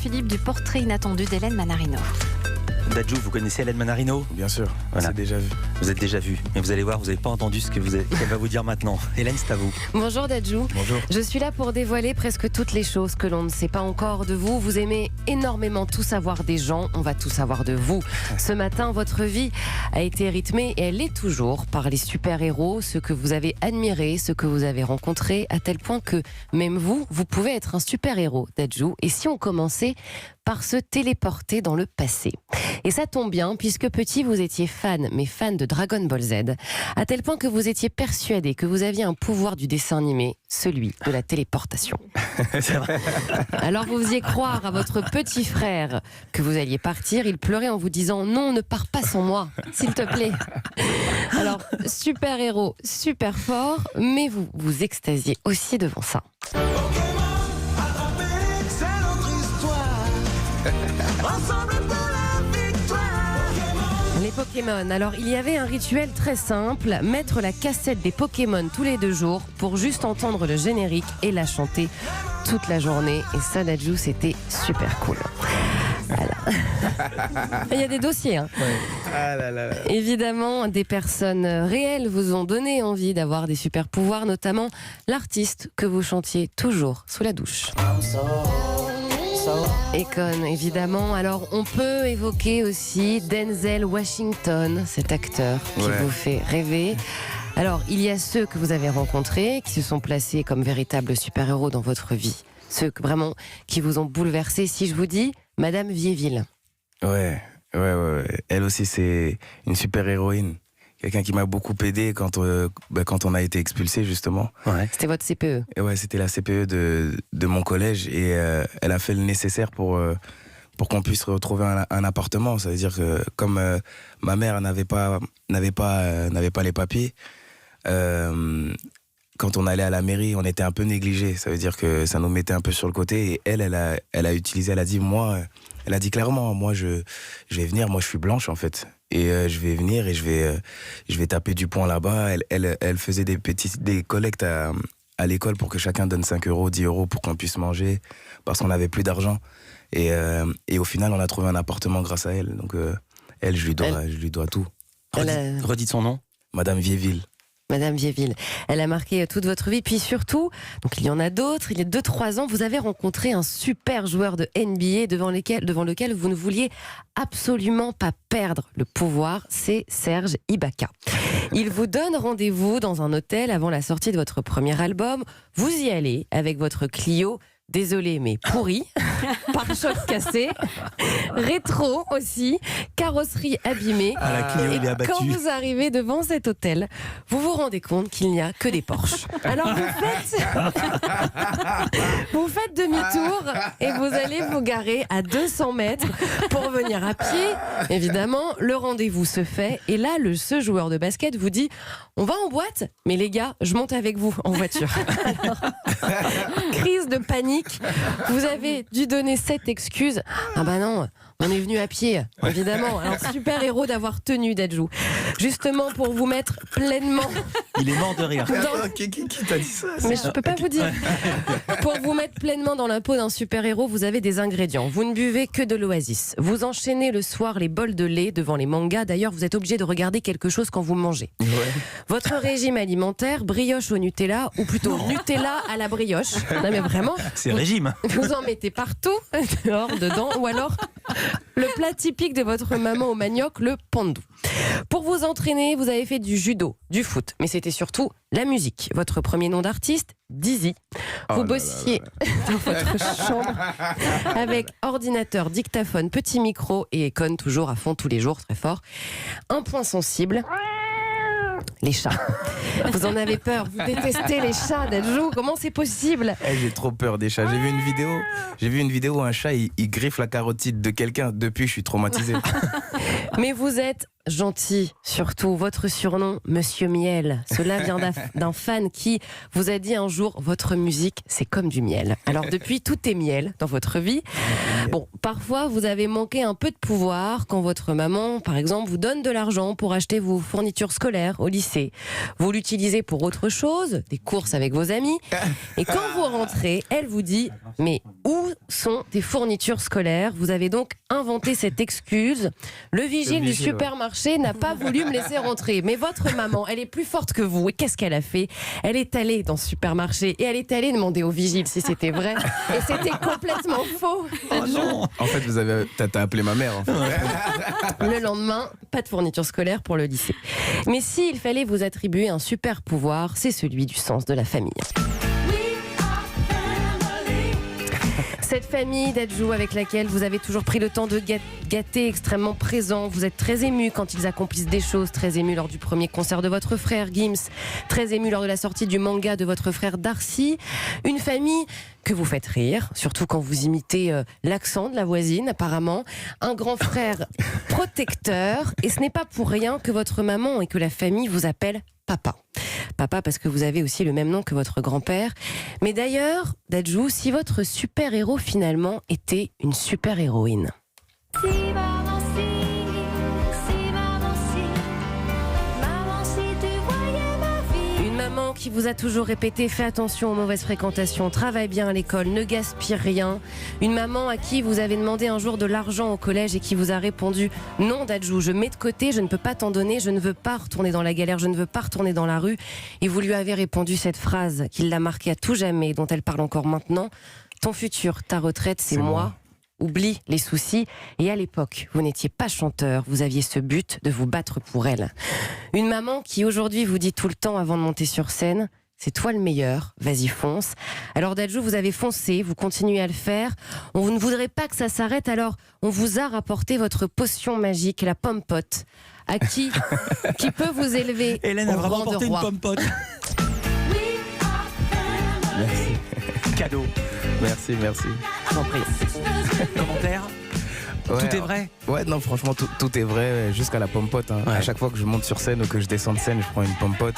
Philippe du portrait inattendu d'Hélène Manarino. Dadju, vous connaissez Hélène Manarino? Bien sûr, Voilà. c'est déjà vu. Vous êtes déjà vu, mais vous allez voir, vous n'avez pas entendu ce qu'elle va vous dire maintenant. Hélène, c'est à vous. Bonjour Dadju. Bonjour. Je suis là pour dévoiler presque toutes les choses que l'on ne sait pas encore de vous. Vous aimez énormément tout savoir des gens, on va tout savoir de vous. Ce matin, votre vie a été rythmée et elle est toujours par les super-héros, ceux que vous avez admirés, ceux que vous avez rencontrés, à tel point que même vous pouvez être un super-héros, Dadju. Et si on commençait par se téléporter dans le passé. Et ça tombe bien, puisque petit, vous étiez fan, mais fan de Dragon Ball Z, à tel point que vous étiez persuadé que vous aviez un pouvoir du dessin animé, celui de la téléportation. C'est vrai. Alors vous faisiez croire à votre petit frère que vous alliez partir, il pleurait en vous disant « Non, ne pars pas sans moi, s'il te plaît ». Alors, super héros, super fort, mais vous vous extasiez aussi devant ça. Les Pokémon. Alors, il y avait un rituel très simple, mettre la cassette des Pokémon tous les 2 jours pour juste entendre le générique et la chanter toute la journée. Et ça, Dadju, c'était super cool. Voilà. Il y a des dossiers. Hein. Ouais. Ah là là là. Évidemment, des personnes réelles vous ont donné envie d'avoir des super pouvoirs, notamment l'artiste que vous chantiez toujours sous la douche. Akon, évidemment. Alors, on peut évoquer aussi Denzel Washington, cet acteur qui vous fait rêver. Alors, il y a ceux que vous avez rencontrés, qui se sont placés comme véritables super-héros dans votre vie. Ceux vraiment qui vous ont bouleversé. Si je vous dis Madame Viéville. Ouais. Elle aussi, c'est une super héroïne. Quelqu'un qui m'a beaucoup aidé quand on a été expulsés, justement. Ouais. C'était votre CPE. Et ouais, c'était la CPE de mon collège et elle a fait le nécessaire pour qu'on puisse retrouver un appartement. Ça veut dire que comme ma mère n'avait pas les papiers, quand on allait à la mairie, on était un peu négligés. Ça veut dire que ça nous mettait un peu sur le côté. Et elle a dit clairement, moi je vais venir, moi je suis blanche en fait. Et je vais venir et je vais taper du poing là-bas. Elle faisait des collectes à l'école pour que chacun donne 5 euros, 10 euros pour qu'on puisse manger, parce qu'on n'avait plus d'argent. Et au final, on a trouvé un appartement grâce à elle. Donc elle, je lui dois tout. Redites son nom. Madame Viéville. Madame Viéville, elle a marqué toute votre vie. Puis surtout, donc il y en a d'autres, il y a 2-3 ans, vous avez rencontré un super joueur de NBA devant lequel vous ne vouliez absolument pas perdre le pouvoir, c'est Serge Ibaka. Il vous donne rendez-vous dans un hôtel avant la sortie de votre premier album. Vous y allez avec votre Clio, désolé mais pourri, pare-choc cassé, rétro aussi, carrosserie abîmée. Ah, la Clio, il est abattu. Quand vous arrivez devant cet hôtel, vous vous rendez compte qu'il n'y a que des Porsche. Alors vous faites demi-tour et vous allez vous garer à 200 mètres pour venir à pied. Évidemment, le rendez-vous se fait et là, ce joueur de basket vous dit « On va en boîte, mais les gars, je monte avec vous en voiture. » Alors, crise de panique. Vous avez dû donner cette excuse. Ah bah non, on est venu à pied, évidemment. Alors super héros d'avoir tenu, Dadju. Justement pour vous mettre pleinement. Il est mort de rire. Qui t'a dit ça? Mais je peux pas vous dire. Pour vous mettre pleinement dans la peau d'un super héros, vous avez des ingrédients. Vous ne buvez que de l'Oasis. Vous enchaînez le soir les bols de lait devant les mangas. D'ailleurs, vous êtes obligé de regarder quelque chose quand vous mangez. Ouais. Votre régime alimentaire, brioche au Nutella, ou plutôt Nutella à la brioche. Non mais vraiment. C'est régime. Vous en mettez partout, dehors, dedans, ou alors le plat typique de votre maman au manioc, le pandou. Pour vous entraîner, vous avez fait du judo, du foot, mais c'était surtout la musique. Votre premier nom d'artiste, Dizzy. Vous bossiez dans votre chambre avec ordinateur, dictaphone, petit micro et Akon toujours à fond tous les jours, très fort. Un point sensible. Les chats. Vous en avez peur, vous détestez les chats, Dadju. Comment c'est possible? J'ai trop peur des chats. J'ai vu une vidéo où un chat il griffe la carotide de quelqu'un. Depuis, je suis traumatisé. Mais vous êtes gentil, surtout. Votre surnom, Monsieur Miel. Cela vient d'un fan qui vous a dit un jour, votre musique, c'est comme du miel. Alors depuis, tout est miel dans votre vie. Bon, parfois, vous avez manqué un peu de pouvoir quand votre maman, par exemple, vous donne de l'argent pour acheter vos fournitures scolaires au lycée. Vous l'utilisez pour autre chose, des courses avec vos amis. Et quand vous rentrez, elle vous dit, mais Où sont tes fournitures scolaires? Vous avez donc inventé cette excuse. Le vigile du supermarché n'a pas voulu me laisser rentrer. Mais votre maman, elle est plus forte que vous. Et qu'est-ce qu'elle a fait? Elle est allée dans ce supermarché et elle est allée demander au vigile si c'était vrai. Et c'était complètement faux. Oh non. En fait, t'as appelé ma mère. En fait. Le lendemain, pas de fourniture scolaire pour le lycée. Mais s'il fallait vous attribuer un super pouvoir, c'est celui du sens de la famille. Cette famille d'Adjou avec laquelle vous avez toujours pris le temps de gâter, extrêmement présent. Vous êtes très ému quand ils accomplissent des choses, très ému lors du premier concert de votre frère Gims, très ému lors de la sortie du manga de votre frère Darcy. Une famille que vous faites rire, surtout quand vous imitez l'accent de la voisine apparemment. Un grand frère protecteur, et ce n'est pas pour rien que votre maman et que la famille vous appelle papa. Papa parce que vous avez aussi le même nom que votre grand-père. Mais d'ailleurs, Dadjou, si votre super-héros finalement était une super-héroïne. Une maman qui vous a toujours répété: fais attention aux mauvaises fréquentations, travaille bien à l'école, ne gaspille rien. Une maman à qui vous avez demandé un jour de l'argent au collège et qui vous a répondu: non Dadjou, je mets de côté, je ne peux pas t'en donner, je ne veux pas retourner dans la galère, je ne veux pas retourner dans la rue. Et vous lui avez répondu cette phrase qui l'a marquée à tout jamais, dont elle parle encore maintenant: ton futur, ta retraite, c'est moi. Oublie les soucis. Et à l'époque, vous n'étiez pas chanteur, vous aviez ce but de vous battre pour elle. Une maman qui aujourd'hui vous dit tout le temps avant de monter sur scène: c'est toi le meilleur, vas-y fonce. Alors Dadjou, vous avez foncé, vous continuez à le faire. On ne voudrait pas que ça s'arrête, alors on vous a rapporté votre potion magique, la pomme pote. À qui peut vous élever Hélène au a vraiment rang de porté une roi. pomme pote. Cadeau. Merci. J'en prie. Commentaire. Ouais, Tout est vrai. Ouais, non, franchement, tout est vrai, jusqu'à la pomme pote. Hein. Ouais. À chaque fois que je monte sur scène ou que je descends de scène, je prends une pomme pote.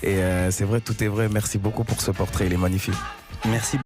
Et c'est vrai, tout est vrai. Merci beaucoup pour ce portrait, il est magnifique. Merci.